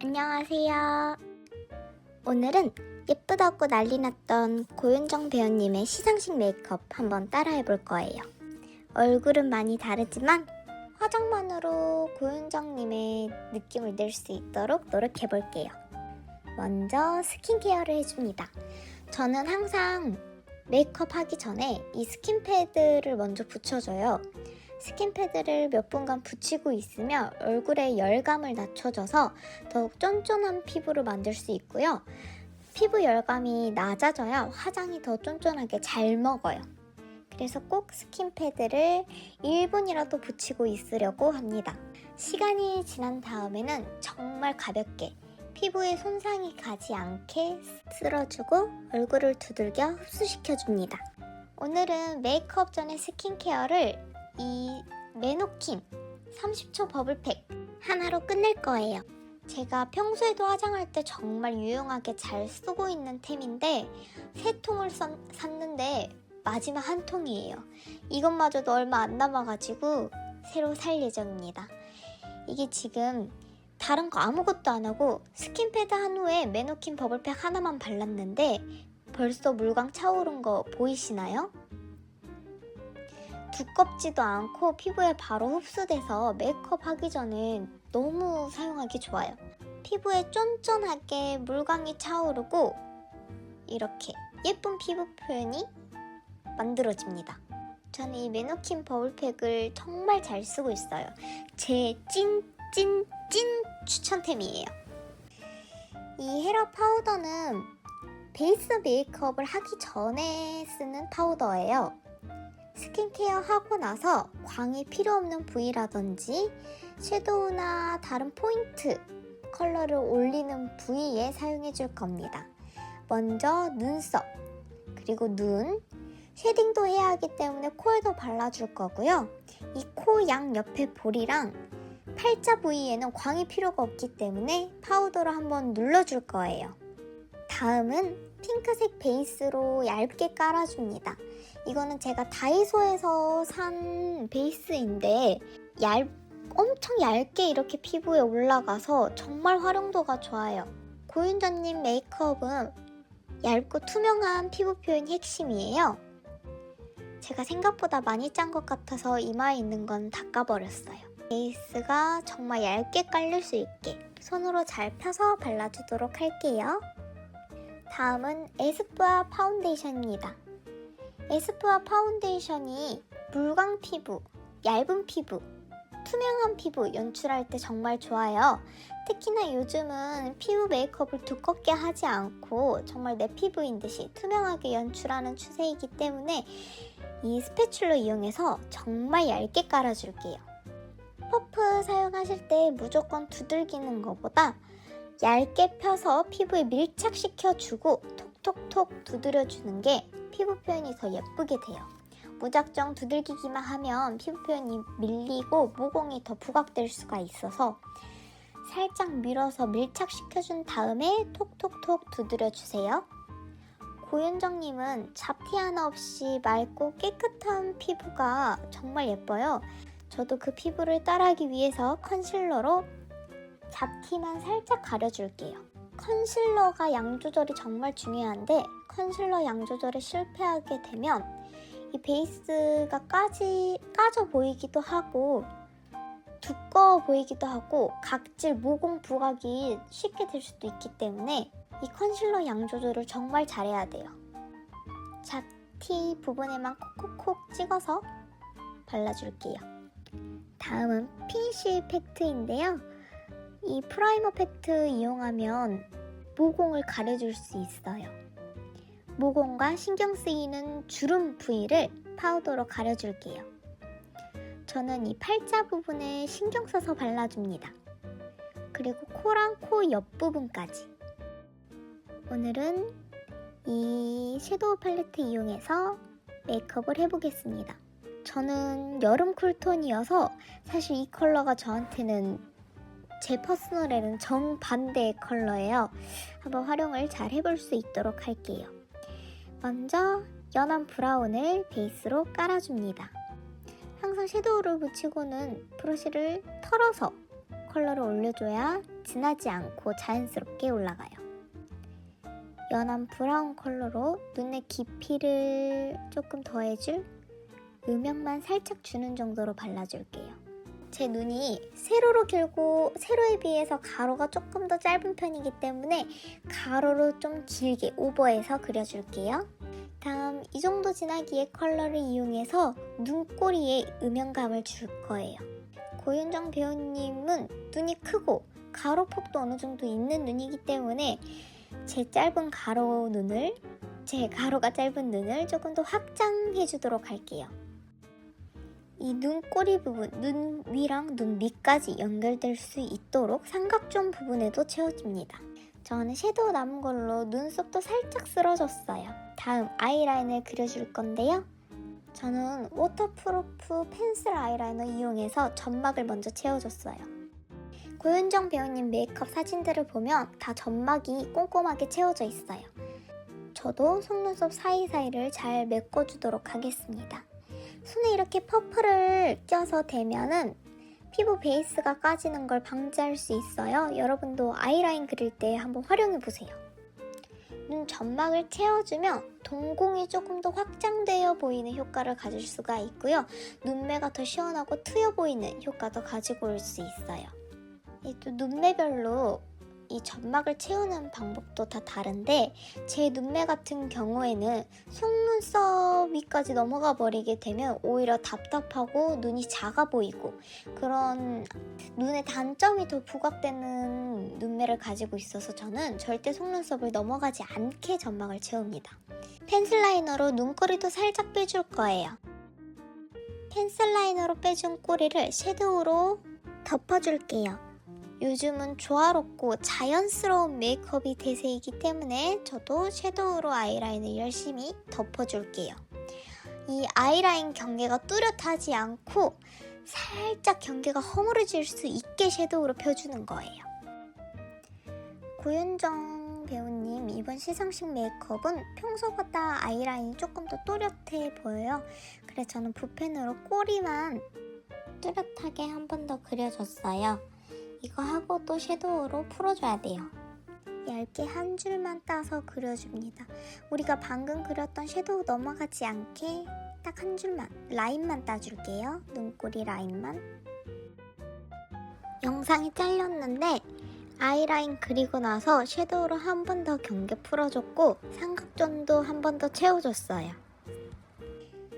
안녕하세요. 오늘은 예쁘다고 난리 났던 고윤정 배우님의 시상식 메이크업 한번 따라해 볼 거예요. 얼굴은 많이 다르지만 화장만으로 고윤정님의 느낌을 낼 수 있도록 노력해 볼게요. 먼저 스킨케어를 해줍니다. 저는 항상 메이크업 하기 전에 이 스킨패드를 먼저 붙여줘요. 스킨패드를 몇 분간 붙이고 있으면 얼굴에 열감을 낮춰줘서 더욱 쫀쫀한 피부를 만들 수 있고요. 피부 열감이 낮아져야 화장이 더 쫀쫀하게 잘 먹어요. 그래서 꼭 스킨패드를 1분이라도 붙이고 있으려고 합니다. 시간이 지난 다음에는 정말 가볍게 피부에 손상이 가지 않게 쓸어주고 얼굴을 두들겨 흡수시켜줍니다. 오늘은 메이크업 전에 스킨케어를 이 메노킨 30초 버블팩 하나로 끝낼 거예요. 제가 평소에도 화장할 때 정말 유용하게 잘 쓰고 있는 템인데 3통을 샀는데 마지막 한 통이에요. 이것마저도 얼마 안 남아가지고 새로 살 예정입니다. 이게 지금 다른 거 아무것도 안 하고 스킨패드 한 후에 메노킨 버블팩 하나만 발랐는데 벌써 물광 차오른 거 보이시나요? 두껍지도 않고 피부에 바로 흡수돼서 메이크업 하기 전에 너무 사용하기 좋아요. 피부에 쫀쫀하게 물광이 차오르고 이렇게 예쁜 피부 표현이 만들어집니다. 저는 이 메노킨 버블팩을 정말 잘 쓰고 있어요. 제 찐 추천템이에요. 이 헤러 파우더는 베이스 메이크업을 하기 전에 쓰는 파우더예요. 스킨케어 하고 나서 광이 필요 없는 부위라든지 섀도우나 다른 포인트 컬러를 올리는 부위에 사용해 줄 겁니다. 먼저 눈썹, 그리고 눈, 쉐딩도 해야 하기 때문에 코에도 발라줄 거고요. 이 코 양 옆에 볼이랑 팔자 부위에는 광이 필요가 없기 때문에 파우더로 한번 눌러줄 거예요. 다음은 핑크색 베이스로 얇게 깔아줍니다. 이거는 제가 다이소에서 산 베이스인데 엄청 얇게 이렇게 피부에 올라가서 정말 활용도가 좋아요. 고윤정님 메이크업은 얇고 투명한 피부 표현이 핵심이에요. 제가 생각보다 많이 짠 것 같아서 이마에 있는 건 닦아버렸어요. 베이스가 정말 얇게 깔릴 수 있게 손으로 잘 펴서 발라주도록 할게요. 다음은 에스쁘아 파운데이션입니다. 에스쁘아 파운데이션이 물광 피부, 얇은 피부, 투명한 피부 연출할 때 정말 좋아요. 특히나 요즘은 피부 메이크업을 두껍게 하지 않고 정말 내 피부인 듯이 투명하게 연출하는 추세이기 때문에 이 스패츌러 이용해서 정말 얇게 깔아줄게요. 퍼프 사용하실 때 무조건 두들기는 것보다 얇게 펴서 피부에 밀착시켜주고 톡톡톡 두드려주는 게 피부 표현이 더 예쁘게 돼요. 무작정 두들기기만 하면 피부 표현이 밀리고 모공이 더 부각될 수가 있어서 살짝 밀어서 밀착시켜준 다음에 톡톡톡 두드려주세요. 고윤정님은 잡티 하나 없이 맑고 깨끗한 피부가 정말 예뻐요. 저도 그 피부를 따라하기 위해서 컨실러로 잡티만 살짝 가려줄게요. 컨실러가 양 조절이 정말 중요한데 컨실러 양 조절에 실패하게 되면 이 베이스가 까져 보이기도 하고 두꺼워 보이기도 하고 각질, 모공 부각이 쉽게 될 수도 있기 때문에 이 컨실러 양 조절을 정말 잘해야 돼요. 잡티 부분에만 콕콕콕 찍어서 발라줄게요. 다음은 피니쉬 팩트인데요. 이 프라이머 팩트 이용하면 모공을 가려줄 수 있어요. 모공과 신경 쓰이는 주름 부위를 파우더로 가려줄게요. 저는 이 팔자 부분에 신경 써서 발라줍니다. 그리고 코랑 코 옆부분까지. 오늘은 이 섀도우 팔레트 이용해서 메이크업을 해보겠습니다. 저는 여름 쿨톤이어서 사실 이 컬러가 저한테는 제 퍼스널에는 정반대의 컬러예요. 한번 활용을 잘 해볼 수 있도록 할게요. 먼저 연한 브라운을 베이스로 깔아줍니다. 항상 섀도우를 묻히고는 브러쉬를 털어서 컬러를 올려줘야 진하지 않고 자연스럽게 올라가요. 연한 브라운 컬러로 눈의 깊이를 조금 더해줄 음영만 살짝 주는 정도로 발라줄게요. 제 눈이 세로로 길고 세로에 비해서 가로가 조금 더 짧은 편이기 때문에 가로로 좀 길게 오버해서 그려줄게요. 다음 이 정도 진하기의 컬러를 이용해서 눈꼬리에 음영감을 줄 거예요. 고윤정 배우님은 눈이 크고 가로폭도 어느 정도 있는 눈이기 때문에 제 가로가 짧은 눈을 조금 더 확장해 주도록 할게요. 이 눈꼬리 부분, 눈 위랑 눈 밑까지 연결될 수 있도록 삼각존 부분에도 채워줍니다. 저는 섀도우 남은 걸로 눈썹도 살짝 쓸어줬어요. 다음 아이라인을 그려줄 건데요. 저는 워터프루프 펜슬 아이라이너 이용해서 점막을 먼저 채워줬어요. 고윤정 배우님 메이크업 사진들을 보면 다 점막이 꼼꼼하게 채워져 있어요. 저도 속눈썹 사이사이를 잘 메꿔주도록 하겠습니다. 손에 이렇게 퍼프를 껴서 대면은 피부 베이스가 까지는 걸 방지할 수 있어요. 여러분도 아이라인 그릴 때 한번 활용해보세요. 눈 점막을 채워주면 동공이 조금 더 확장되어 보이는 효과를 가질 수가 있고요. 눈매가 더 시원하고 트여 보이는 효과도 가지고 올 수 있어요. 또 눈매별로 이 점막을 채우는 방법도 다 다른데 제 눈매 같은 경우에는 속눈썹 위까지 넘어가 버리게 되면 오히려 답답하고 눈이 작아 보이고 그런 눈에 단점이 더 부각되는 눈매를 가지고 있어서 저는 절대 속눈썹을 넘어가지 않게 점막을 채웁니다. 펜슬 라이너로 눈꼬리도 살짝 빼줄 거예요. 펜슬 라이너로 빼준 꼬리를 섀도우로 덮어줄게요. 요즘은 조화롭고 자연스러운 메이크업이 대세이기 때문에 저도 섀도우로 아이라인을 열심히 덮어줄게요. 이 아이라인 경계가 뚜렷하지 않고 살짝 경계가 허물어질 수 있게 섀도우로 펴주는 거예요. 고윤정 배우님 이번 시상식 메이크업은 평소보다 아이라인이 조금 더 또렷해 보여요. 그래서 저는 붓펜으로 꼬리만 뚜렷하게 한 번 더 그려줬어요. 이거 하고 또 섀도우로 풀어줘야 돼요. 얇게 한 줄만 따서 그려줍니다. 우리가 방금 그렸던 섀도우 넘어가지 않게 딱 한 줄만, 라인만 따줄게요. 눈꼬리 라인만. 영상이 잘렸는데 아이라인 그리고 나서 섀도우로 한 번 더 경계 풀어줬고 삼각존도 한 번 더 채워줬어요.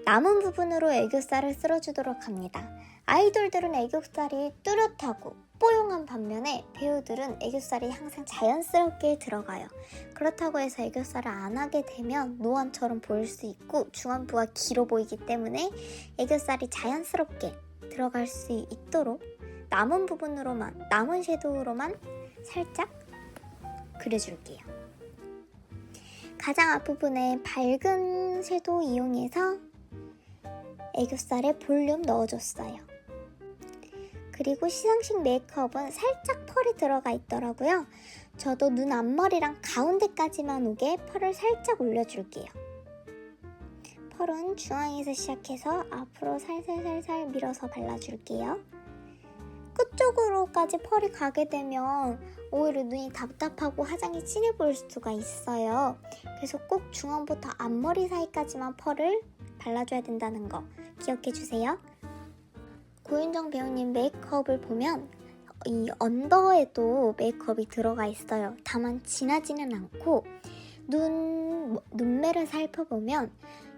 남은 부분으로 애교살을 쓸어주도록 합니다. 아이돌들은 애교살이 뚜렷하고 뽀용한 반면에 배우들은 애교살이 항상 자연스럽게 들어가요. 그렇다고 해서 애교살을 안 하게 되면 노안처럼 보일 수 있고 중안부가 길어 보이기 때문에 애교살이 자연스럽게 들어갈 수 있도록 남은 부분으로만, 남은 섀도우로만 살짝 그려줄게요. 가장 앞부분에 밝은 섀도우 이용해서 애교살에 볼륨 넣어줬어요. 그리고 시상식 메이크업은 살짝 펄이 들어가 있더라고요. 저도 눈 앞머리랑 가운데까지만 오게 펄을 살짝 올려줄게요. 펄은 중앙에서 시작해서 앞으로 살살살살 밀어서 발라줄게요. 끝쪽으로까지 펄이 가게 되면 오히려 눈이 답답하고 화장이 진해 보일 수가 있어요. 그래서 꼭 중앙부터 앞머리 사이까지만 펄을 발라줘야 된다는 거 기억해주세요. 고윤정 배우님 메이크업을 보면 이 언더에도 메이크업이 들어가 있어요. 다만 진하지는 않고 눈매를 살펴보면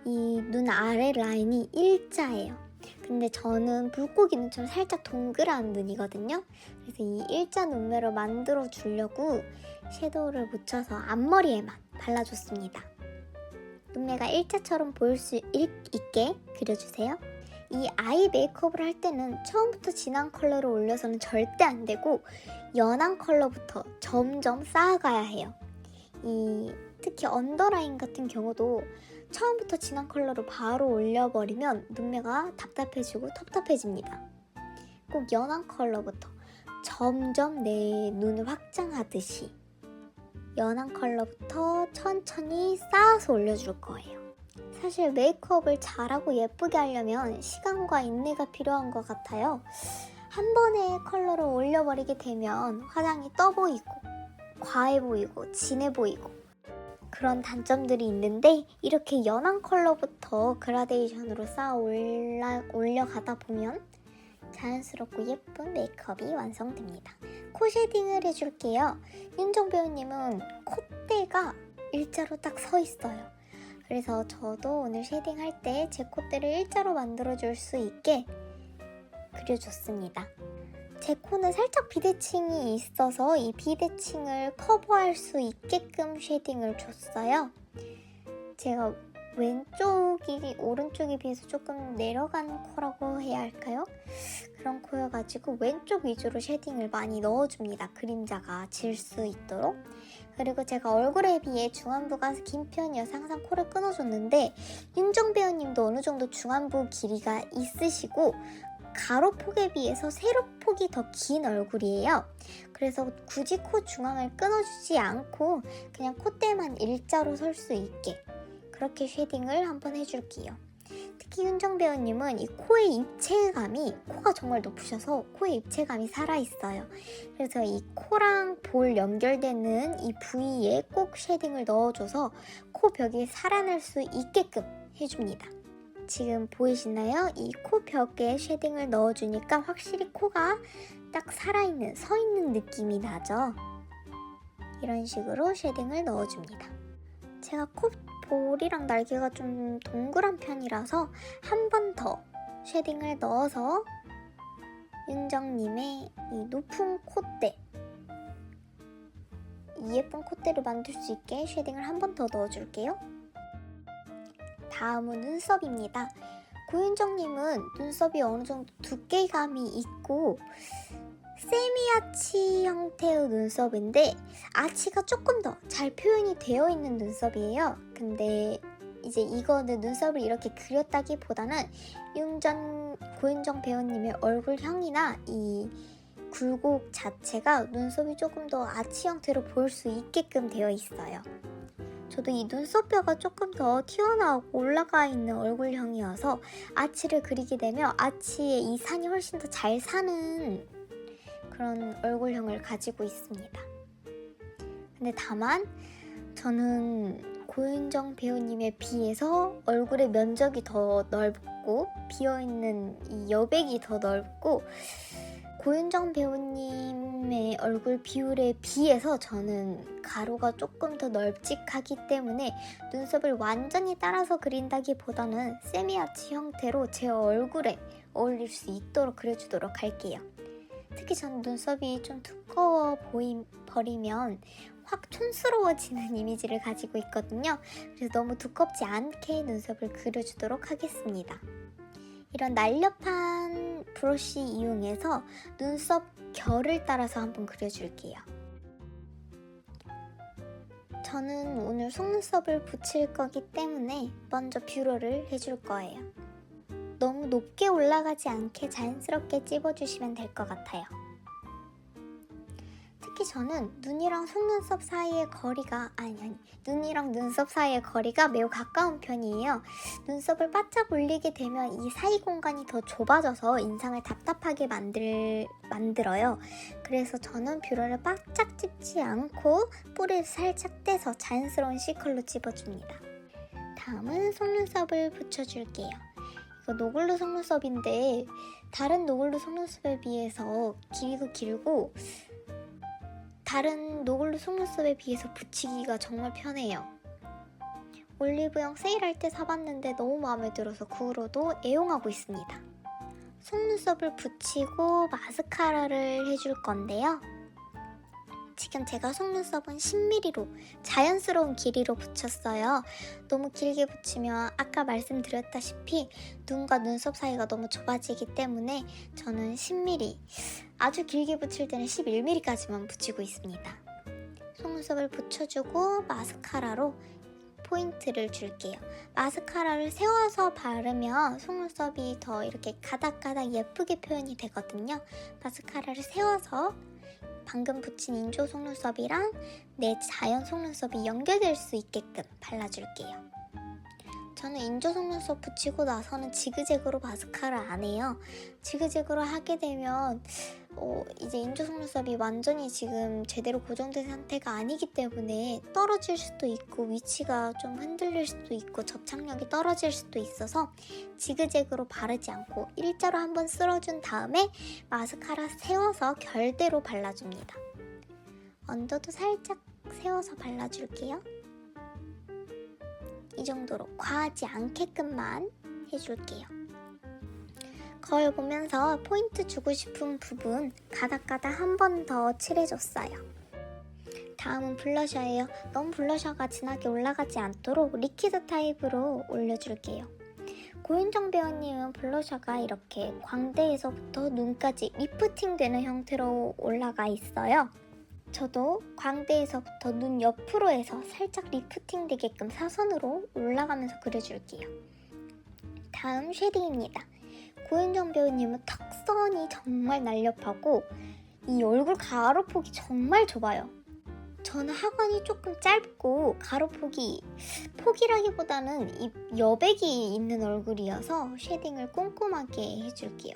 이 눈 아래 라인이 일자예요. 근데 저는 물고기 눈처럼 살짝 동그란 눈이거든요. 그래서 이 일자 눈매를 만들어 주려고 섀도우를 묻혀서 앞머리에만 발라줬습니다. 눈매가 일자처럼 보일 수 있게 그려주세요. 이 아이 메이크업을 할 때는 처음부터 진한 컬러를 올려서는 절대 안 되고 연한 컬러부터 점점 쌓아가야 해요. 특히 언더라인 같은 경우도 처음부터 진한 컬러로 바로 올려버리면 눈매가 답답해지고 텁텁해집니다. 꼭 연한 컬러부터 점점 내 눈을 확장하듯이 연한 컬러부터 천천히 쌓아서 올려줄 거예요. 사실 메이크업을 잘하고 예쁘게 하려면 시간과 인내가 필요한 것 같아요. 한 번에 컬러를 올려버리게 되면 화장이 떠 보이고 과해 보이고 진해 보이고 그런 단점들이 있는데, 이렇게 연한 컬러부터 그라데이션으로 쌓아 올려가다 보면 자연스럽고 예쁜 메이크업이 완성됩니다. 코 쉐딩을 해줄게요. 윤정 배우님은 콧대가 일자로 딱 서 있어요. 그래서 저도 오늘 쉐딩할 때 제 콧대를 일자로 만들어줄 수 있게 그려줬습니다. 제 코는 살짝 비대칭이 있어서 이 비대칭을 커버할 수 있게끔 쉐딩을 줬어요. 제가 왼쪽이 오른쪽에 비해서 조금 내려간 코라고 해야 할까요? 그런 코여가지고 왼쪽 위주로 쉐딩을 많이 넣어줍니다. 그림자가 질 수 있도록. 그리고 제가 얼굴에 비해 중안부가 긴 편이어서 항상 코를 끊어줬는데, 윤정 배우님도 어느 정도 중안부 길이가 있으시고 가로폭에 비해서 세로폭이 더 긴 얼굴이에요. 그래서 굳이 코 중앙을 끊어주지 않고 그냥 콧대만 일자로 설 수 있게 그렇게 쉐딩을 한번 해줄게요. 특히 윤정 배우님은 이 코의 입체감이, 코가 정말 높으셔서 코의 입체감이 살아있어요. 그래서 이 코랑 볼 연결되는 이 부위에 꼭 쉐딩을 넣어줘서 코 벽이 살아날 수 있게끔 해줍니다. 지금 보이시나요? 이 코 벽에 쉐딩을 넣어주니까 확실히 코가 딱 살아있는, 서있는 느낌이 나죠? 이런 식으로 쉐딩을 넣어줍니다. 제가 콧볼이랑 날개가 좀 동그란 편이라서 한 번 더 쉐딩을 넣어서 윤정님의 이 높은 콧대, 이 예쁜 콧대를 만들 수 있게 쉐딩을 한 번 더 넣어줄게요. 다음은 눈썹입니다. 고윤정님은 눈썹이 어느 정도 두께감이 있고 세미아치 형태의 눈썹인데 아치가 조금 더 잘 표현이 되어 있는 눈썹이에요. 근데 이제 이거는 눈썹을 이렇게 그렸다기보다는 고윤정 배우님의 얼굴형이나 이 굴곡 자체가 눈썹이 조금 더 아치 형태로 보일 수 있게끔 되어 있어요. 저도 이 눈썹뼈가 조금 더 튀어나오고 올라가 있는 얼굴형이어서 아치를 그리게 되면 아치에 이 산이 훨씬 더 잘 사는 그런 얼굴형을 가지고 있습니다. 근데 다만 저는 고윤정 배우님에 비해서 얼굴의 면적이 더 넓고 비어있는 이 여백이 더 넓고 고윤정 배우님의 얼굴 비율에 비해서 저는 가로가 조금 더 널찍하기 때문에 눈썹을 완전히 따라서 그린다기보다는 세미아치 형태로 제 얼굴에 어울릴 수 있도록 그려주도록 할게요. 특히 저는 눈썹이 좀 두꺼워 버리면 확 촌스러워지는 이미지를 가지고 있거든요. 그래서 너무 두껍지 않게 눈썹을 그려주도록 하겠습니다. 이런 날렵한 브러쉬 이용해서 눈썹 결을 따라서 한번 그려줄게요. 저는 오늘 속눈썹을 붙일 거기 때문에 먼저 뷰러를 해줄 거예요. 너무 높게 올라가지 않게 자연스럽게 찝어주시면 될 것 같아요. 특히 저는 눈이랑 속눈썹 사이의 거리가 눈이랑 눈썹 사이의 거리가 매우 가까운 편이에요. 눈썹을 바짝 올리게 되면 이 사이 공간이 더 좁아져서 인상을 답답하게 만들어요. 그래서 저는 뷰러를 바짝 찝지 않고 뿌리를 살짝 떼서 자연스러운 C컬로 찝어줍니다. 다음은 속눈썹을 붙여줄게요. 이거 노글루 속눈썹인데 다른 노글루 속눈썹에 비해서 길이도 길고 다른 노글루 속눈썹에 비해서 붙이기가 정말 편해요. 올리브영 세일할 때 사봤는데 너무 마음에 들어서 그 후로도 애용하고 있습니다. 속눈썹을 붙이고 마스카라를 해줄 건데요. 지금 제가 속눈썹은 10mm로 자연스러운 길이로 붙였어요. 너무 길게 붙이면 아까 말씀드렸다시피 눈과 눈썹 사이가 너무 좁아지기 때문에 저는 10mm, 아주 길게 붙일 때는 11mm까지만 붙이고 있습니다. 속눈썹을 붙여주고 마스카라로 포인트를 줄게요. 마스카라를 세워서 바르면 속눈썹이 더 이렇게 가닥가닥 예쁘게 표현이 되거든요. 마스카라를 세워서 방금 붙인 인조 속눈썹이랑 내 자연 속눈썹이 연결될 수 있게끔 발라줄게요. 저는 인조 속눈썹 붙이고 나서는 지그재그로 마스카라 안 해요. 지그재그로 하게 되면 이제 인조 속눈썹이 완전히 지금 제대로 고정된 상태가 아니기 때문에 떨어질 수도 있고 위치가 좀 흔들릴 수도 있고 접착력이 떨어질 수도 있어서 지그재그로 바르지 않고 일자로 한번 쓸어준 다음에 마스카라 세워서 결대로 발라줍니다. 언더도 살짝 세워서 발라줄게요. 이 정도로 과하지 않게끔만 해줄게요. 거울 보면서 포인트 주고 싶은 부분 가닥가닥 한 번 더 칠해줬어요. 다음은 블러셔예요. 너무 블러셔가 진하게 올라가지 않도록 리퀴드 타입으로 올려줄게요. 고윤정 배우님은 블러셔가 이렇게 광대에서부터 눈까지 리프팅 되는 형태로 올라가 있어요. 저도 광대에서부터 눈 옆으로 해서 살짝 리프팅 되게끔 사선으로 올라가면서 그려줄게요. 다음 쉐딩입니다. 고윤정 배우님은 턱선이 정말 날렵하고 이 얼굴 가로폭이 정말 좁아요. 저는 하관이 조금 짧고 가로폭이 폭이라기보다는 이 여백이 있는 얼굴이어서 쉐딩을 꼼꼼하게 해줄게요.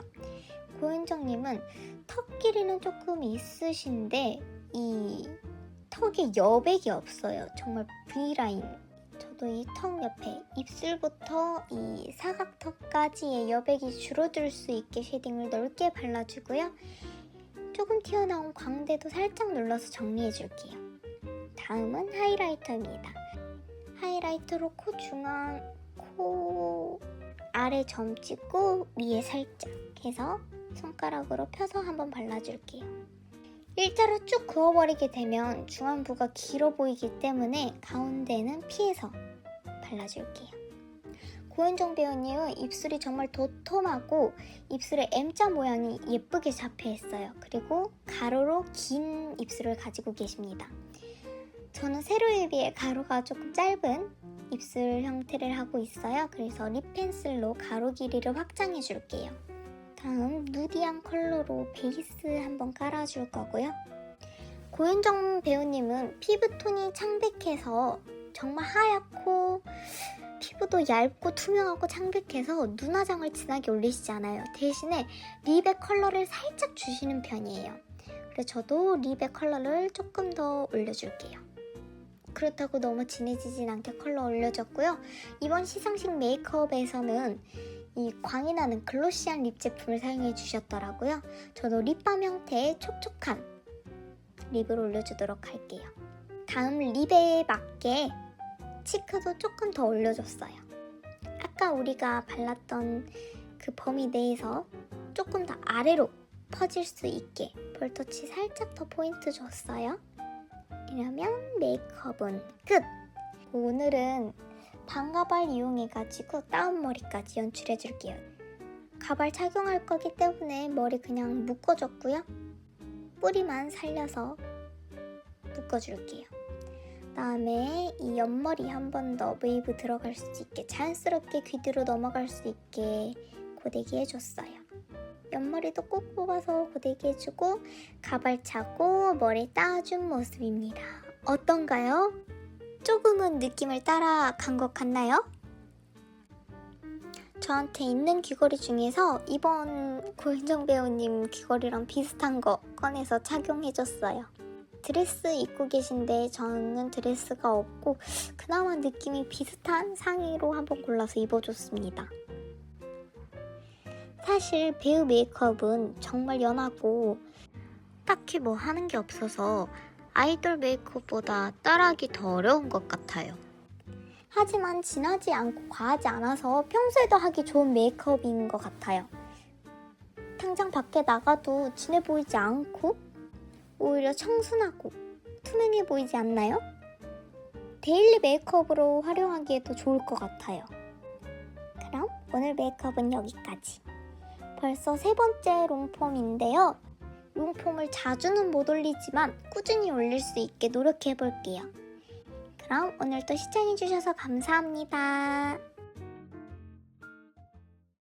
고윤정님은 턱 길이는 조금 있으신데 이 턱에 여백이 없어요. 정말 V라인. 저도 이 턱 옆에 입술부터 이 사각턱까지의 여백이 줄어들 수 있게 쉐딩을 넓게 발라주고요. 조금 튀어나온 광대도 살짝 눌러서 정리해줄게요. 다음은 하이라이터입니다. 하이라이터로 코 중앙, 코 아래 점 찍고 위에 살짝 해서 손가락으로 펴서 한번 발라줄게요. 일자로 쭉 그어버리게 되면 중안부가 길어 보이기 때문에 가운데는 피해서 발라줄게요. 고윤정 배우님은 입술이 정말 도톰하고 입술에 M자 모양이 예쁘게 잡혀있어요. 그리고 가로로 긴 입술을 가지고 계십니다. 저는 세로에 비해 가로가 조금 짧은 입술 형태를 하고 있어요. 그래서 립 펜슬로 가로 길이를 확장해 줄게요. 다음 누디한 컬러로 베이스 한번 깔아줄 거고요. 고윤정 배우님은 피부톤이 창백해서 정말 하얗고 피부도 얇고 투명하고 창백해서 눈화장을 진하게 올리시지 않아요. 대신에 립의 컬러를 살짝 주시는 편이에요. 그래서 저도 립의 컬러를 조금 더 올려줄게요. 그렇다고 너무 진해지진 않게 컬러 올려줬고요. 이번 시상식 메이크업에서는 이 광이 나는 글로시한 립 제품을 사용해 주셨더라고요. 저도 립밤 형태의 촉촉한 립을 올려주도록 할게요. 다음 립에 맞게 치크도 조금 더 올려줬어요. 아까 우리가 발랐던 그 범위 내에서 조금 더 아래로 퍼질 수 있게 볼터치 살짝 더 포인트 줬어요. 이러면 메이크업은 끝! 오늘은 반가발 이용해가지고 다운머리까지 연출해줄게요. 가발 착용할 거기 때문에 머리 그냥 묶어줬고요. 뿌리만 살려서 묶어줄게요. 다음에 이 옆머리 한 번 더 웨이브 들어갈 수 있게 자연스럽게 귀 뒤로 넘어갈 수 있게 고데기 해줬어요. 옆머리도 꼭 뽑아서 고데기 해주고 가발 차고 머리 따준 모습입니다. 어떤가요? 조금은 느낌을 따라간 것 같나요? 저한테 있는 귀걸이 중에서 이번 고윤정 배우님 귀걸이랑 비슷한 거 꺼내서 착용해줬어요. 드레스 입고 계신데 저는 드레스가 없고 그나마 느낌이 비슷한 상의로 한번 골라서 입어줬습니다. 사실 배우 메이크업은 정말 연하고 딱히 뭐 하는 게 없어서 아이돌 메이크업보다 따라하기 더 어려운 것 같아요. 하지만 진하지 않고 과하지 않아서 평소에도 하기 좋은 메이크업인 것 같아요. 당장 밖에 나가도 진해 보이지 않고 오히려 청순하고 투명해 보이지 않나요? 데일리 메이크업으로 활용하기에도 좋을 것 같아요. 그럼 오늘 메이크업은 여기까지. 벌써 세 번째 롱폼인데요. 롱폼을 자주는 못 올리지만 꾸준히 올릴 수 있게 노력해 볼게요. 그럼 오늘도 시청해주셔서 감사합니다.